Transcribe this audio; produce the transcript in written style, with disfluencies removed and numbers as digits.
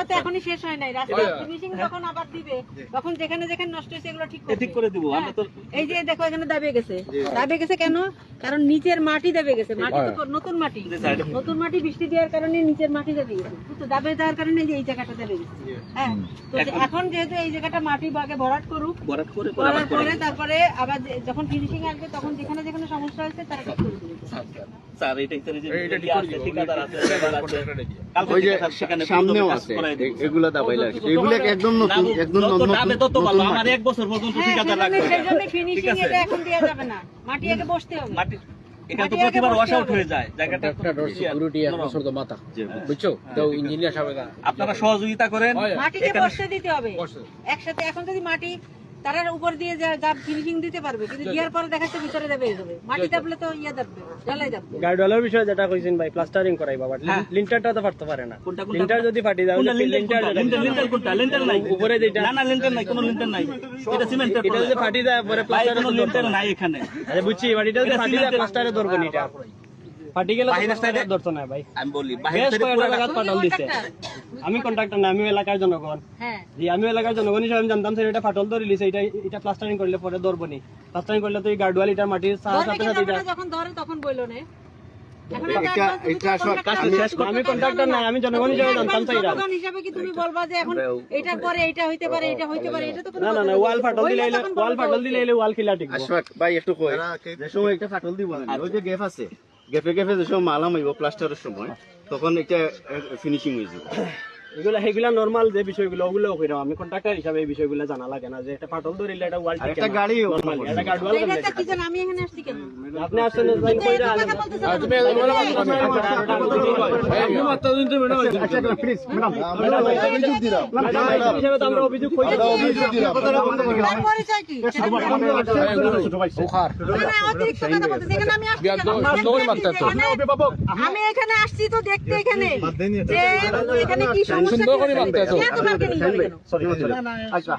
কথা তো এখনই শেষ হয় নাই, রাস্তা ফিনিশিং যখন আবার দিবে তখন যেখানে যেখানে নষ্ট হয়েছে এগুলো ঠিক করে দিব। আমরা তো এই যে দেখো এখানে দাবে গেছে কেন? কারণ নিচের মাটি দাবে গেছে, মাটি তো নতুন মাটি বৃষ্টি দেওয়ার কারণে নিচের মাটি দাবে গেছে, তো দাবে দেওয়ার কারণে এই জায়গাটা দাবে গেছে। হ্যাঁ, তো এখন যেহেতু এই জায়গাটা মাটি আগে ভরাট করে তারপরে আবার যখন ফিনিশিং আসবে তখন যেখানে যেখানে সমস্যা হয়েছে তারা ঠিক করে দেবে। স্যার এটা ঠিকাদার আছে, ওই যে সামনেও আছে এগুলা দাবাইলা, এগুলা একদম নতুন, একদম দাবে তত ভালো। আমার 1 বছর পর্যন্ত ঠিকাদার লাগবে। সেজন্য ফিনিশিং এটা এখন দেয়া যাবে না, মাটি আগে বসতে হবে। মাটি এটা তো প্রতিবার ওয়াশ আউট হয়ে যায় জায়গাটা। পুরোটি 1 বছর তো মাথা, বুঝছো? তো ইঞ্জিনিয়ার সাহেব আপনারা সহযোগিতা করেন, মাটিকে বসতে দিতে হবে একসাথে। এখন যদি মাটি তারার উপর দিয়ে যা ফিনিশিং দিতে পারবে, কিন্তু দেওয়ার পরে দেখাচ্ছে ভিতরে যাবে যাবে মাটি দাবলে তো ইয়া দাববে, ঢালাই দাববে। গার্ডওয়ালের বিষয় যেটা কইছেন ভাই, প্লাস্টারিং করাই বাবা, লিন্টারটা তো পারতে পারে না। লিন্টার যদি ফাটি যায়, লিন্টার কোনটা? লিন্টার নাই উপরে যেটা, না লিন্টার নাই, কোনো লিন্টার নাই, এটা সিমেন্টের। এটা যদি ফাটি যায় পরে প্লাস্টারের কোনো লিন্টার নাই এখানে। আরে বুঝছি, বাড়িটা যদি ফাটি যায় প্লাস্টারে ধরবে না, এটা ফাটি গেলে প্লাস্টারে ধরতো না ভাই। আমি বলি বেশ কয়েকটা লাগাত ফাটল দিছে। আমি কন্ট্রাক্টর না, আমি এলাকার জনগণ। হ্যাঁ, জি, আমি এলাকার জনগণ হিসেবে আমি জানতাম স্যার এটা ফাটল ধরে লিছে, এটা প্লাস্টারিং করলে পরে ধরবো নি। প্লাস্টারিং করলে তো এই গার্ডওয়াল এটা মাটির সাথে সাথে যখন ধরে তখন বইলো না। আমি কন্ট্রাক্টর না, আমি জনগণ হিসেবে জানতাম স্যার। জনগণ হিসেবে কি তুমি বলবা যে এখন এটার পরে এটা হইতে পারে, এটা হইতে পারে? এটা তো না না না, ওয়াল ফাটল দিলে ওয়াল কিলা ঠিক আশফাক ভাই একটু কই, যে সময় একটা ফাটল দিব না, ওই যে গ্যাপ আছে, গ্যাপে যে সময় মালাম হইব প্লাস্টারের সময়, তখন এটা ফিনিশিং হয়ে যাবে। এগুলা নরমাল যে বিষয়গুলো ওগুলো কইরা, আমি কন্ট্রাক্টর হিসেবে এই বিষয়গুলো জানা লাগে না, যে একটা ফাটল ধরিলে এটা ওয়াল ঠিক, একটা গাড়ি নরমাল এটা গার্ডওয়াল এটা তো কি জান, আমি এখানে আসছি কেন? আপনি আসছেন ভাই কইরা তুমি আচ্ছা প্লিজ ম্যাডাম, হিসেবে তো আমরা অভিযোগ করি। তার পরিচয় কি? না, অতিরিক্ত কথা বলতেছে। এখানে আমি আসছি কেন? আমি এখানে আসছি তো দেখতে, এখানে যে এখানে কি সমস্যা, কেন তোমাকে নিয়ে যাবে কেন? আচ্ছা